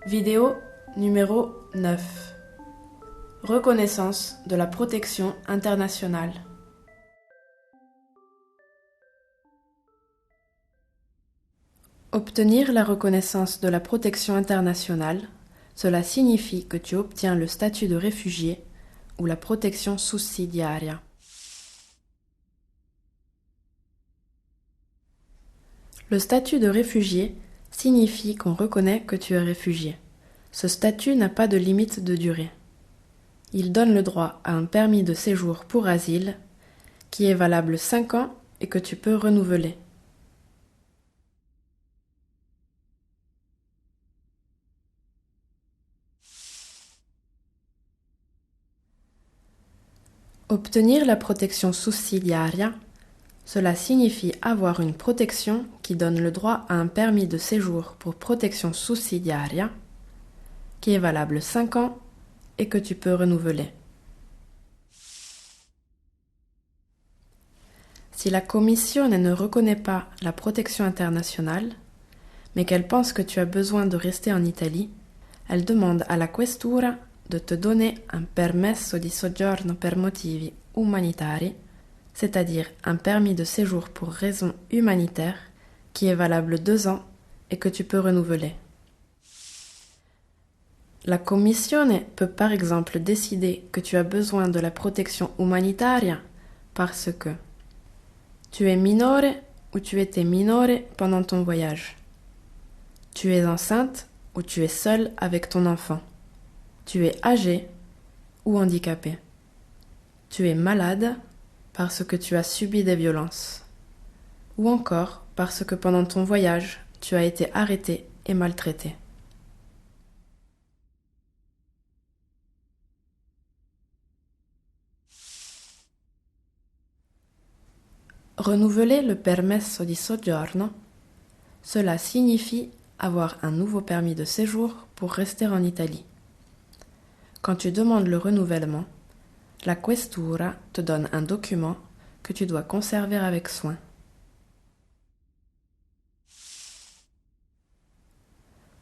Vidéo numéro 9. Reconnaissance de la protection internationale. Obtenir la reconnaissance de la protection internationale, cela signifie que tu obtiens le statut de réfugié ou la protection sussidiaria. Le statut de réfugié signifie qu'on reconnaît que tu es réfugié. Ce statut n'a pas de limite de durée. Il donne le droit à un permis de séjour pour asile qui est valable 5 ans et que tu peux renouveler. Obtenir la protection sussidiaria, cela signifie avoir une protection qui donne le droit à un permis de séjour pour protection sussidiaria qui est valable 5 ans et que tu peux renouveler. Si la Commissione ne reconnaît pas la protection internationale, mais qu'elle pense que tu as besoin de rester en Italie, elle demande à la Questura de te donner un permesso di soggiorno per motivi umanitari, c'est-à-dire un permis de séjour pour raisons humanitaires qui est valable 2 ans et que tu peux renouveler. La Commissione peut par exemple décider que tu as besoin de la protection umanitaria parce que tu es minore ou tu étais minore pendant ton voyage. Tu es enceinte ou tu es seule avec ton enfant. Tu es âgé ou handicapé. Tu es malade parce que tu as subi des violences. Ou encore parce que pendant ton voyage, tu as été arrêté et maltraité. Renouveler le permesso di soggiorno, cela signifie avoir un nouveau permis de séjour pour rester en Italie. Quand tu demandes le renouvellement, la Questura te donne un document que tu dois conserver avec soin.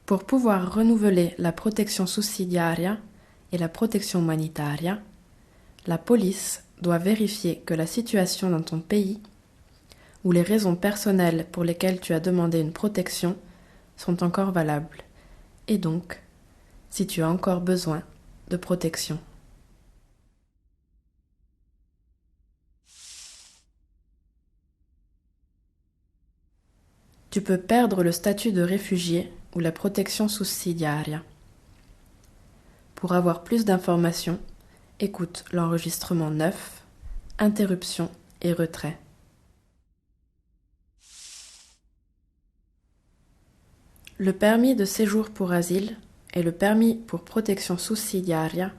Pour pouvoir renouveler la protection sussidiaria et la protection humanitaria, la police doit vérifier que la situation dans ton pays ou les raisons personnelles pour lesquelles tu as demandé une protection sont encore valables, et donc, si tu as encore besoin de protection. Tu peux perdre le statut de réfugié ou la protection sussidiaria. Pour avoir plus d'informations, écoute l'enregistrement 9, interruption et retrait. Le permis de séjour pour asile et le permis pour protection sussidiaria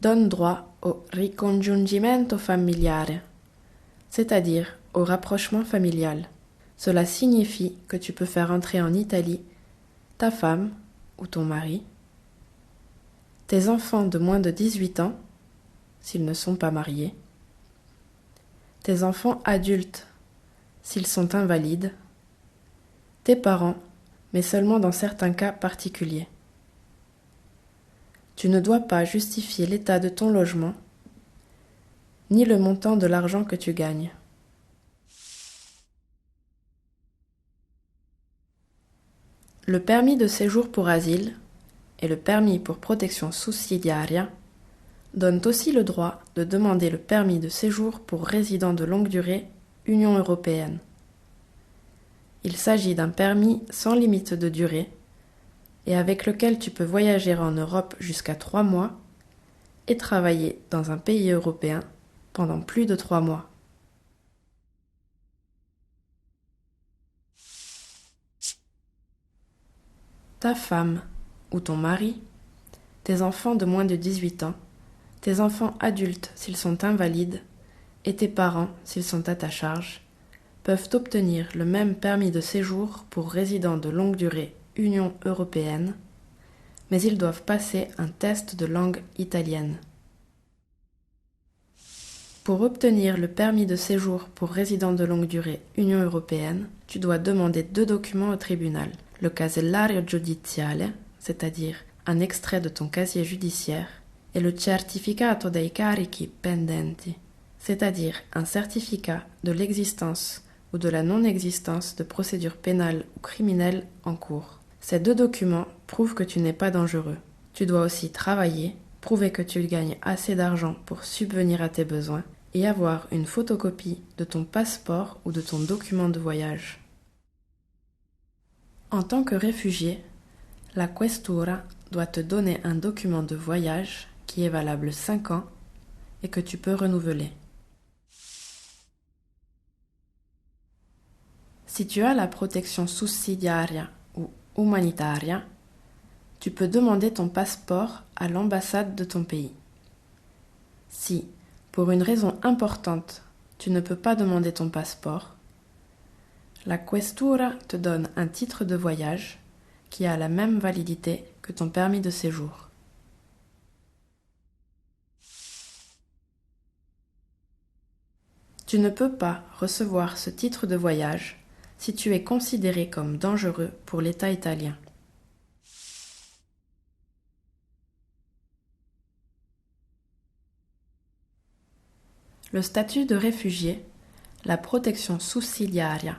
donnent droit au ricongiungimento familiare, c'est-à-dire au rapprochement familial. Cela signifie que tu peux faire entrer en Italie ta femme ou ton mari, tes enfants de moins de 18 ans, s'ils ne sont pas mariés, tes enfants adultes, s'ils sont invalides, tes parents, mais seulement dans certains cas particuliers. Tu ne dois pas justifier l'état de ton logement, ni le montant de l'argent que tu gagnes. Le permis de séjour pour asile et le permis pour protection sussidiaria donnent aussi le droit de demander le permis de séjour pour résident de longue durée Union européenne. Il s'agit d'un permis sans limite de durée et avec lequel tu peux voyager en Europe jusqu'à 3 mois et travailler dans un pays européen pendant plus de 3 mois. Ta femme ou ton mari, tes enfants de moins de 18 ans, tes enfants adultes s'ils sont invalides et tes parents s'ils sont à ta charge, peuvent obtenir le même permis de séjour pour résidents de longue durée Union européenne, mais ils doivent passer un test de langue italienne. Pour obtenir le permis de séjour pour résident de longue durée Union européenne, tu dois demander 2 documents au tribunal, le casellario giudiziale, c'est-à-dire un extrait de ton casier judiciaire, et le certificato dei carichi pendenti, c'est-à-dire un certificat de l'existence ou de la non-existence de procédures pénales ou criminelles en cours. Ces 2 documents prouvent que tu n'es pas dangereux. Tu dois aussi travailler, prouver que tu gagnes assez d'argent pour subvenir à tes besoins et avoir une photocopie de ton passeport ou de ton document de voyage. En tant que réfugié, la questura doit te donner un document de voyage qui est valable 5 ans et que tu peux renouveler. Si tu as la protection sussidiaria ou humanitaria, tu peux demander ton passeport à l'ambassade de ton pays. Si, pour une raison importante, tu ne peux pas demander ton passeport, la questura te donne un titre de voyage qui a la même validité que ton permis de séjour. Tu ne peux pas recevoir ce titre de voyage si tu es considéré comme dangereux pour l'État italien. Le statut de réfugié, la protection sussidiaria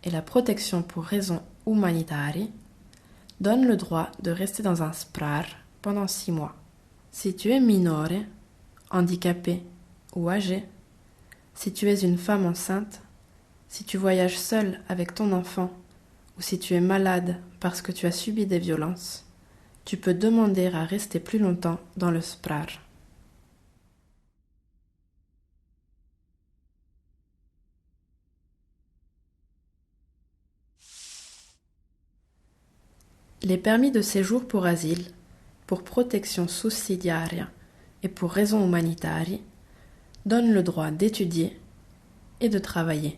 et la protection pour raisons humanitaires donnent le droit de rester dans un SPRAR pendant 6 mois. Si tu es minore, handicapé ou âgé, si tu es une femme enceinte, si tu voyages seul avec ton enfant ou si tu es malade parce que tu as subi des violences, tu peux demander à rester plus longtemps dans le SPRAR. Les permis de séjour pour asile, pour protection sussidiaria et pour raisons humanitaires donnent le droit d'étudier et de travailler.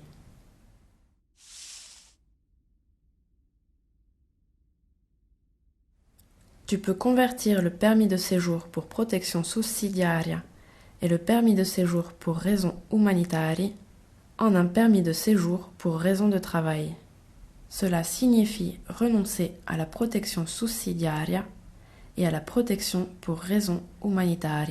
Tu peux convertir le permis de séjour pour protection sussidiaria et le permis de séjour pour raisons humanitaires en un permis de séjour pour raison de travail. Cela signifie renoncer à la protection sussidiaria et à la protection pour raison humanitaire.